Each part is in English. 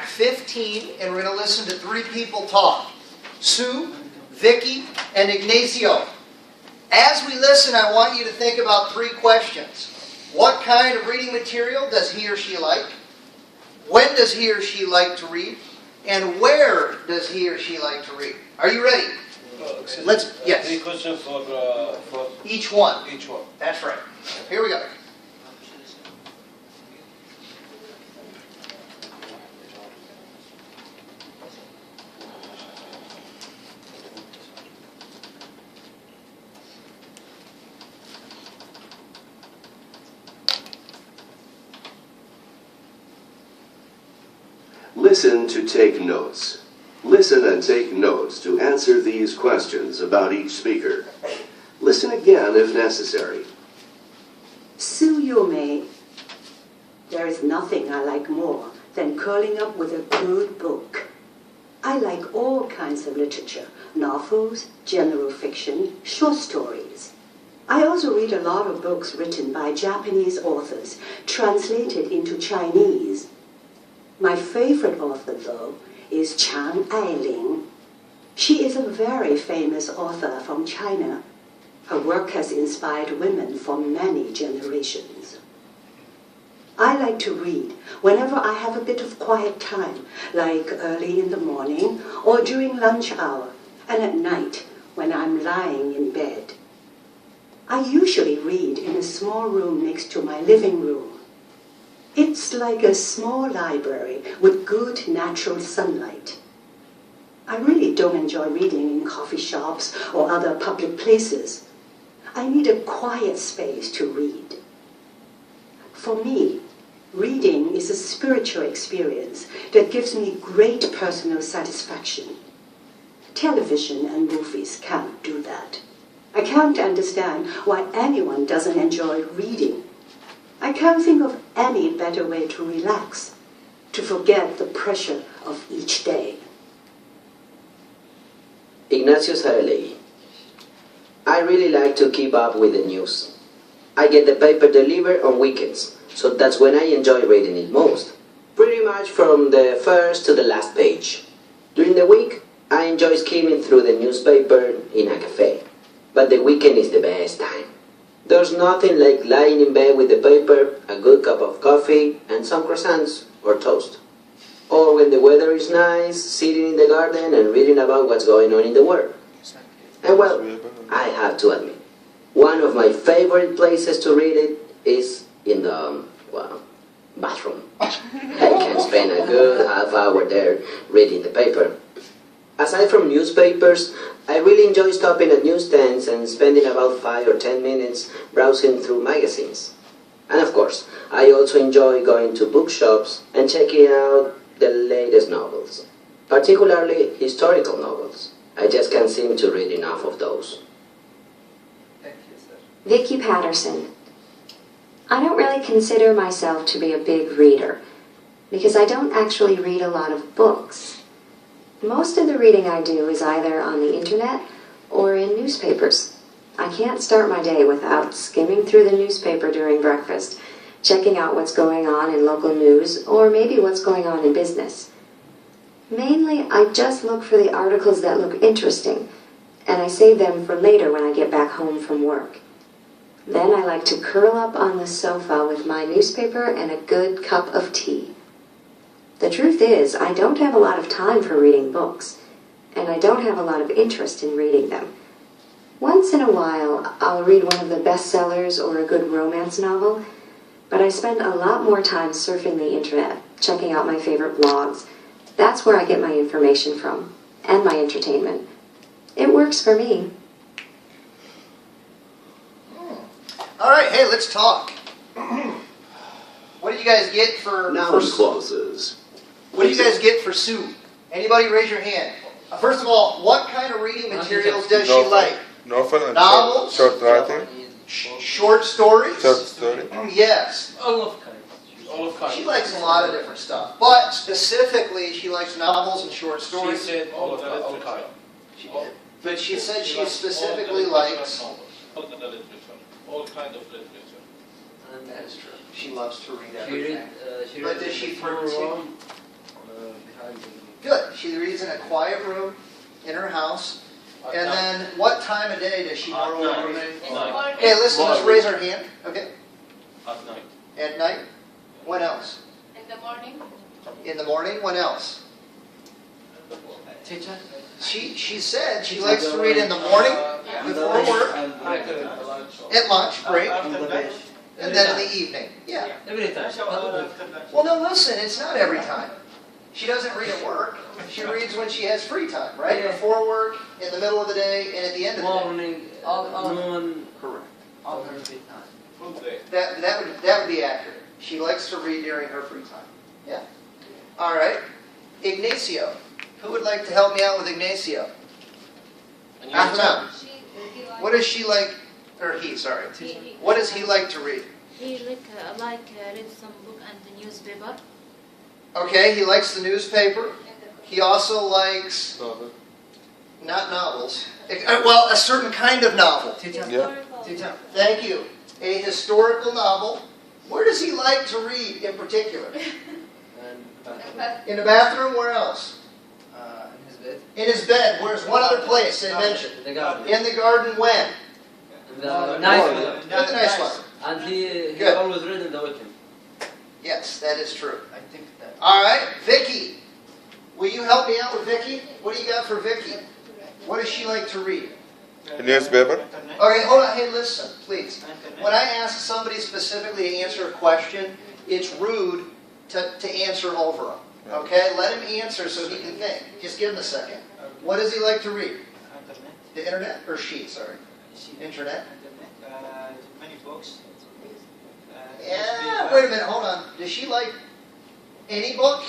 15, and we're going to listen to 3 people talk. Sue, Vicky, and Ignacio. As we listen, I want you to think about 3 questions. What kind of reading material does he or she like? When does he or she like to read? And where does he or she like to read? Are you ready? Yes. 3 questions for each one. Each one. That's right. Here we go. Listen to take notes. Listen and take notes to answer these questions about each speaker. Listen again if necessary. Sue Yume. There is nothing I like more than curling up with a good book. I like all kinds of literature, novels, general fiction, short stories. I also read a lot of books written by Japanese authors, translated into Chinese. My favorite author, though, is Chang Ailing. She is a very famous author from China. Her work has inspired women for many generations. I like to read whenever I have a bit of quiet time, like early in the morning or during lunch hour, and at night when I'm lying in bed. I usually read in a small room next to my living room. It's like a small library with good natural sunlight. I really don't enjoy reading in coffee shops or other public places. I need a quiet space to read. For me, reading is a spiritual experience that gives me great personal satisfaction. Television and movies can't do that. I can't understand why anyone doesn't enjoy reading. I can't think of any better way to relax, to forget the pressure of each day. Ignacio Sarelli. I really like to keep up with the news. I get the paper delivered on weekends, so that's when I enjoy reading it most. Pretty much from the first to the last page. During the week, I enjoy skimming through the newspaper in a cafe, but the weekend is the best time. There's nothing like lying in bed with the paper, a good cup of coffee, and some croissants or toast. Or when the weather is nice, sitting in the garden and reading about what's going on in the world. And well, I have to admit, one of my favorite places to read it is in the, bathroom. I can spend a good half hour there reading the paper. Aside from newspapers, I really enjoy stopping at newsstands and spending about 5 or 10 minutes browsing through magazines. And of course, I also enjoy going to bookshops and checking out the latest novels, particularly historical novels. I just can't seem to read enough of those. Vicky Patterson. I don't really consider myself to be a big reader, because I don't actually read a lot of books. Most of the reading I do is either on the internet or in newspapers. I can't start my day without skimming through the newspaper during breakfast, checking out what's going on in local news or maybe what's going on in business. Mainly, I just look for the articles that look interesting, and I save them for later when I get back home from work. Then I like to curl up on the sofa with my newspaper and a good cup of tea. The truth is, I don't have a lot of time for reading books, and I don't have a lot of interest in reading them. Once in a while, I'll read one of the bestsellers or a good romance novel, but I spend a lot more time surfing the internet, checking out my favorite blogs. That's where I get my information from, and my entertainment. It works for me. All right, hey, let's talk. What do you guys get for... Noun clauses. What do you guys get for Sue? Anybody raise your hand. First of all, what kind of reading materials does she like? Novels? Short writing? Short stories? Short story? Yes. All of kinds. She likes a lot of different stuff. But specifically, she likes novels and short stories. She said all kinds. But she said she specifically likes... All kinds of literature. That is true. She loves to read She everything. read But does she full Rome, She reads in a quiet room in her house. At And night. then, what time of day does she At normally night. read? Night. Okay, listen, let's raise our hand. Okay. At night. At night. When else? In the morning. In the morning. When else? Teacher? She said she likes to read in the morning, before work, at lunch, break, and then in the evening. Yeah. Every time. Well, no, listen, it's not every time. She doesn't read at work. She reads when she has free time, right? Yeah. Before work, in the middle of the day, and at the end of the day. Morning, noon. Correct. Every time. Full day. That would be accurate. She likes to read during her free time. Yeah. All right. Ignacio. Who would like to help me out with Ignacio? Ahmed. What does she like, or he, sorry. What does he like to read? He read some book and the newspaper. Okay, he likes the newspaper. He also likes, not novels, well, a certain kind of novel. Teacher? Historical. Teacher? Thank you. A historical novel. Where does he like to read in particular? And In the bathroom, where else? in his bed. In his bed. Where's one other place they mentioned? In the garden. In the garden when? In the nice weather. In the nice weather. And he Good. always read in the weekend. Yes, that is true. I think that. All right, Vicky. Will you help me out with Vicky? What do you got for Vicky? What does she like to read? Newspaper? Okay, hold on. Hey, listen, please. When I ask somebody specifically to answer a question, it's rude to answer over them. Okay? Let him answer so he can think. Just give him a second. What does he like to read? The internet? Or she, sorry. Internet? Many books. Yeah, wait a minute, hold on. Does she like any book?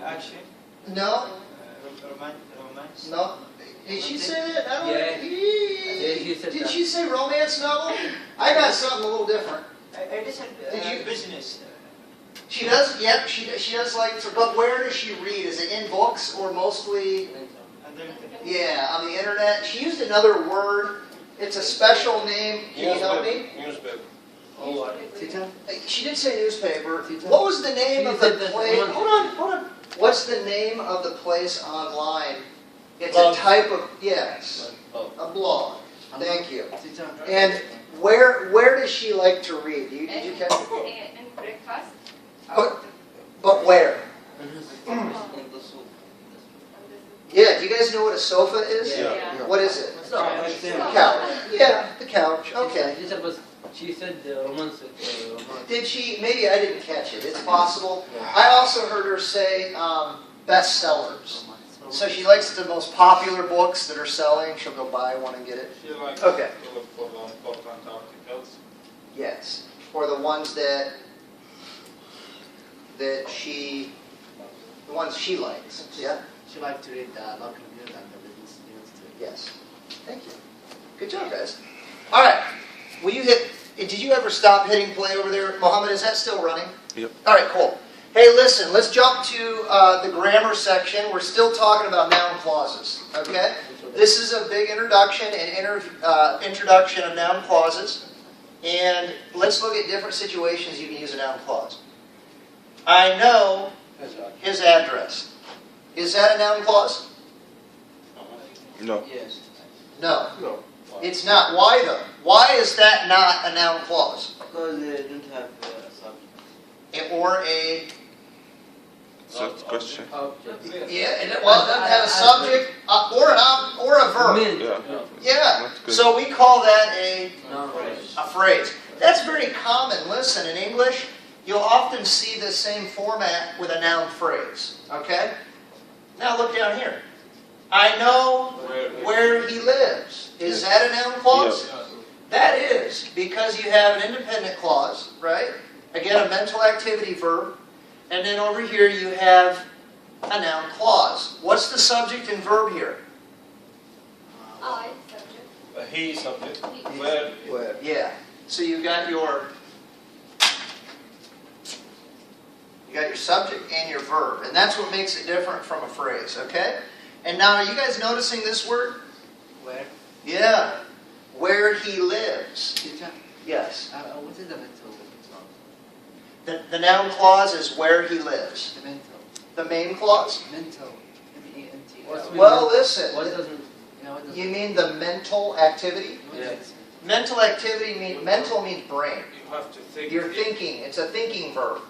Action. No? Romance. No? Did she say that? I don't Yeah. She said Did that. she say romance novel? I got something a little different. I listen. Did you- Business. She does, yep, she does like to, but where does she read? Is it in books or mostly, And then yeah, on the internet? She used another word. It's a special name. Can you help me? Newspaper. Teacher? She did say newspaper. What was the name of the place? Hold on. What's the name of the place online? It's a Blog. type of, yes, Oh. a blog. Thank you. Teacher? And where does she like to read? Did you catch it? In breakfast. But where? In his Yeah, do you guys know what a sofa is? Yeah. What is it? It's not like The them. couch. Yeah, the couch. Okay. Teacher, but she said romance. Did she? Maybe I didn't catch it. It's possible. I also heard her say bestsellers. So she likes the most popular books that are selling. She'll go buy one and get it. She likes Okay. to look for the important articles. Yes. Or the ones the ones she likes. Yeah. She likes to read the local news and the business news too. Yes. Thank you. Good job, guys. All right. Will you hit? Did you ever stop hitting play over there, Mohammed? Is that still running? Yep. All right. Cool. Hey, listen. Let's jump to the grammar section. We're still talking about noun clauses. Okay. This is a big introduction and introduction of noun clauses. And let's look at different situations you can use a noun clause. I know his address. Is that a noun clause? No. Yes. No. No. It's not. Why though? Why is that not a noun clause? Because they don't have subject. Or a... Third question. Yeah, it doesn't have a subject or a verb. Yeah. Yeah. That's good. So we call that a No. phrase. That's very common. Listen, in English, you'll often see the same format with a noun phrase. Okay? Now look down here. I know where he lives. Is that a noun clause? That is, because you have an independent clause, right? Again, a mental activity verb. And then over here you have a noun clause. What's the subject and verb here? I subject. He subject. He. Where? Yeah. So you've got your subject and your verb. And that's what makes it different from a phrase, okay? And now, are you guys noticing this word? Where? Yeah. Where he lives. Teacher? Yes. What is the mental? The noun clause is where he lives. The mental. The main clause? Mental. M-E-N-T. Well, listen. What doesn't? Yeah, what doesn't? You mean the mental activity? Yes. Mental activity mental means brain. You have to think. You're thinking. It's a thinking verb.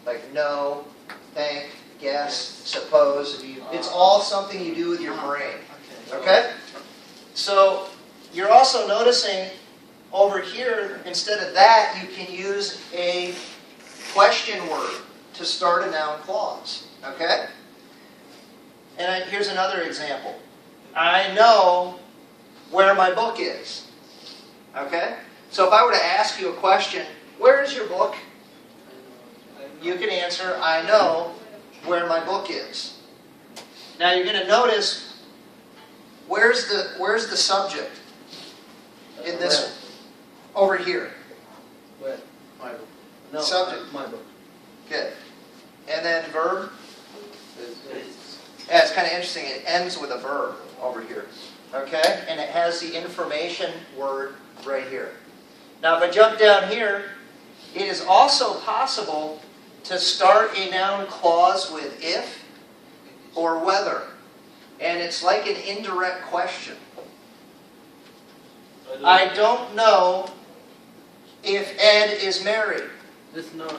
Like know, think, guess, suppose. It's all something you do with your brain. Okay? So you're also noticing over here, instead of that, you can use a question word to start a noun clause. Okay? And here's another example. I know where my book is. Okay? So if I were to ask you a question, where is your book? You can answer, I know where my book is. Now you're going to notice, where's the subject in this over here? Where? My book. No. Subject. My book. Good. And then verb? Yeah, it's kind of interesting. It ends with a verb over here. Okay? And it has the information word right here. Now if I jump down here, it is also possible to start a noun clause with if or whether. And it's like an indirect question. I don't know if Ed is married. This is not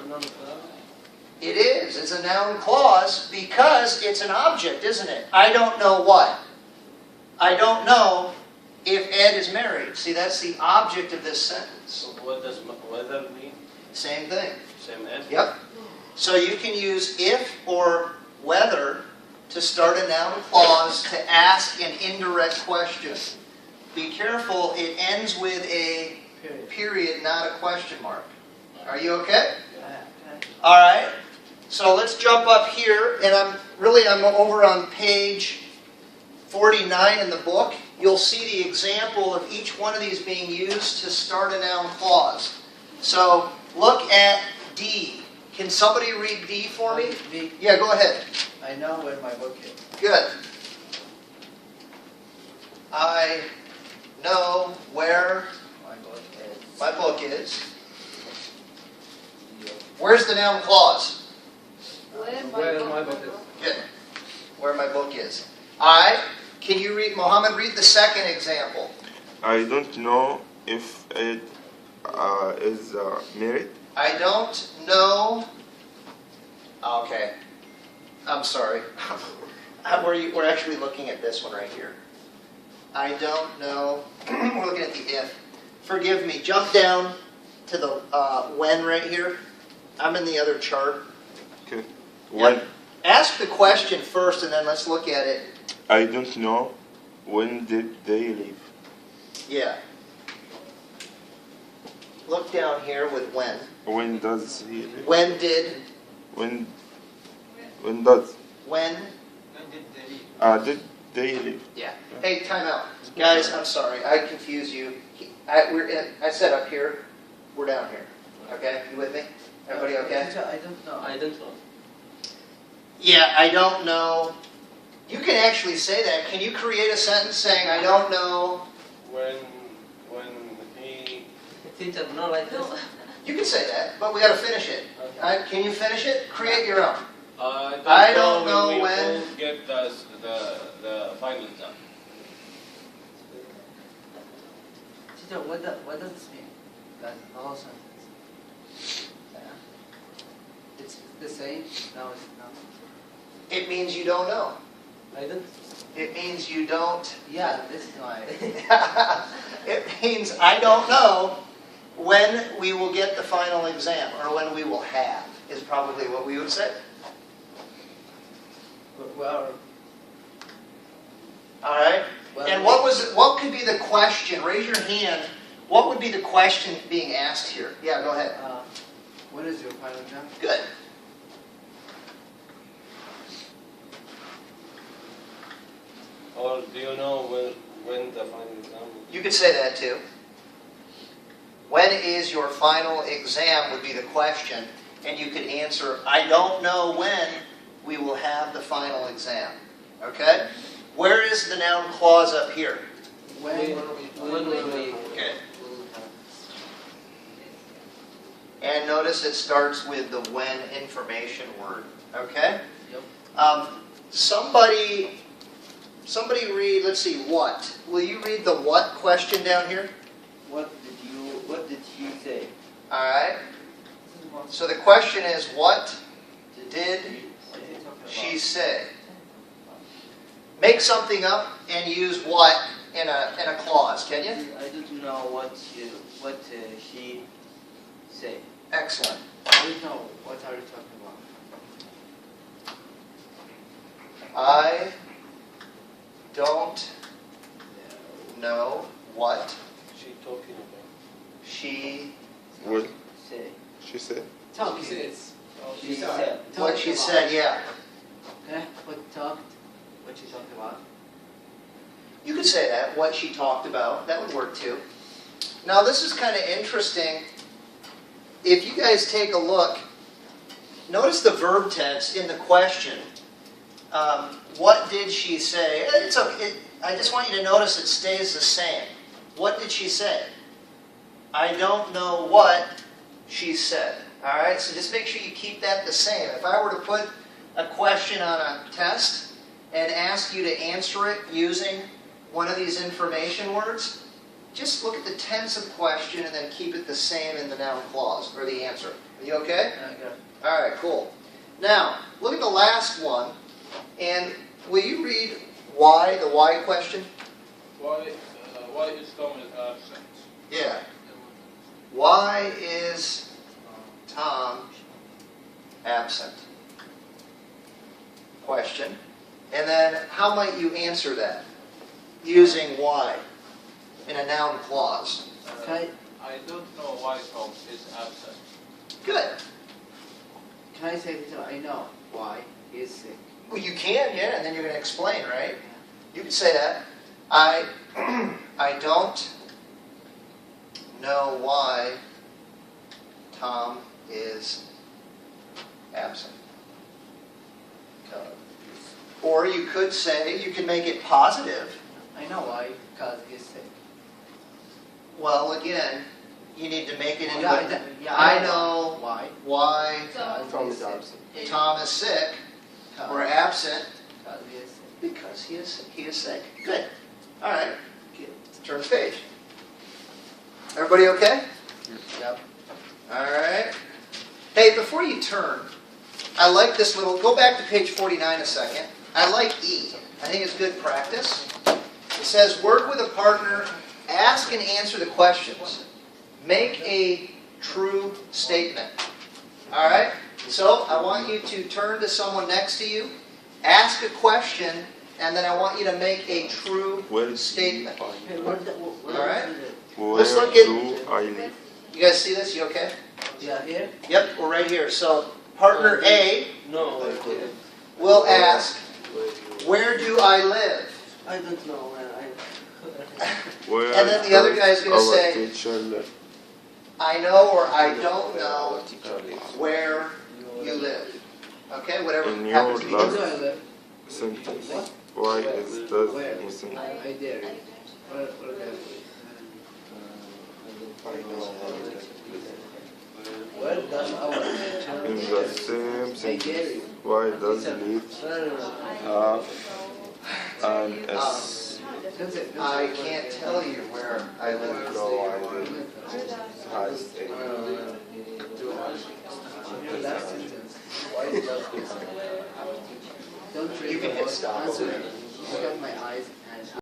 It is. It's a noun clause because it's an object, isn't it? I don't know what. I don't know if Ed is married. See, that's the object of this sentence. So what does whether mean? Same thing. Same as? Yep. So you can use if or whether to start a noun clause to ask an indirect question. Be careful, it ends with a period, not a question mark. Are you okay? All right. So let's jump up here, and I'm over on page 49 in the book. You'll see the example of each one of these being used to start a noun clause. So look at D. Can somebody read D for me? D. Yeah, go ahead. I know where my book is. Good. I know where my book is. Where's the noun clause? Where my book is. Good. Where my book is. Can you read, Mohammed, read the second example. I don't know if Ed is married. I don't know. Okay. I'm sorry. We're actually looking at this one right here. I don't know. We're looking at the if. Forgive me. Jump down to the when right here. I'm in the other chart. Okay. When? Yeah. Ask the question first and then let's look at it. I don't know. When did they leave? Yeah. Look down here with when. When does he leave? When did. When does? When. Did they leave? Yeah. Hey, time out. Guys, I'm sorry. I confused you. I said up here. We're down here. Okay? You with me? Everybody okay? I don't know. I don't know. Yeah, I don't know. You can actually say that. Can you create a sentence saying, I don't know? When he... Teacher, not like this. You can say that, but we got to finish it. Okay. Can you finish it? Create your own. I don't know we when- will get the final exam. Teacher, what does this mean? That the whole sentence. Yeah. It's the same. No, it's not. It means you don't know. I don't. It means you don't. Yeah, this is why. It means I don't know when we will get the final exam, or when we will have, is probably what we would say. Well, All right? Well, And what could be the question? Raise your hand. What would be the question being asked here? Yeah, go ahead. when is your final exam? Good. Or do you know when the final exam will be? You could say that too. When is your final exam would be the question, and you could answer, I don't know when we will have the final exam. Okay? Where is the noun clause up here? When will we? Okay. And notice it starts with the when information word. Okay? Yep. Somebody read, let's see, what? Will you read the what question down here? What did you say? All right. So the question is, what did she say? Make something up and use what in a clause, can you? I don't know what she say. Excellent. I don't know. What are you talking about? I don't know what She talking about. she What Say. she said? Talking. She said. what she said, yeah. Okay. What she talked about? You could say that, what she talked about. That would work too. Now this is kind of interesting. If you guys take a look, notice the verb tense in the question. What did she say? It's okay. I just want you to notice it stays the same. What did she say? I don't know what she said. All right, so just make sure you keep that the same. If I were to put a question on a test and ask you to answer it using one of these information words, just look at the tense of question and then keep it the same in the noun clause, or the answer. Are you okay? Okay. All right, cool. Now, look at the last one, and will you read why, the why question? Why is Thomas absent? Yeah. Why is Tom absent? Question. And then, how might you answer that? Using why in a noun clause. Okay. I don't know why Tom is absent. Good. Can I say this? I know why he is sick. Well, you can, yeah, and then you're going to explain, right? You can say that. I don't know why Tom is absent. Or you could say, you can make it positive. I know why, because he's sick. Well, again, you need to make it into I I know why. why Tom is absent. Tom is sick or absent Because he is sick. because he is sick. Good. All right. Turn the page. Everybody okay? Yep. All right. Hey, before you turn, I like this little, go back to page 49 a second. I like E. I think it's good practice. It says, work with a partner, ask and answer the questions. Make a true statement. All right? So I want you to turn to someone next to you, ask a question, and then I want you to make a true statement. Hey, All right? Where Let's look at- do I live? You guys see this? You okay? Yeah, here? Yep, we're right here. So partner A No, will ask, where do I live? I don't know where Where And then the other guy's going to does our say, teacher live? I know or I don't know where you live. Okay, whatever In happens to be your Where do true. I live? Sentence. Why is that Where? missing? I dare you. Where do I live? Where does our teacher In the same I dare sentence. you. Why does live have an S? I can't tell you where I live. No, I live has a. Last sentence. Why does this? Don't read You can the hit word. stop. Answer it. Look at my eyes and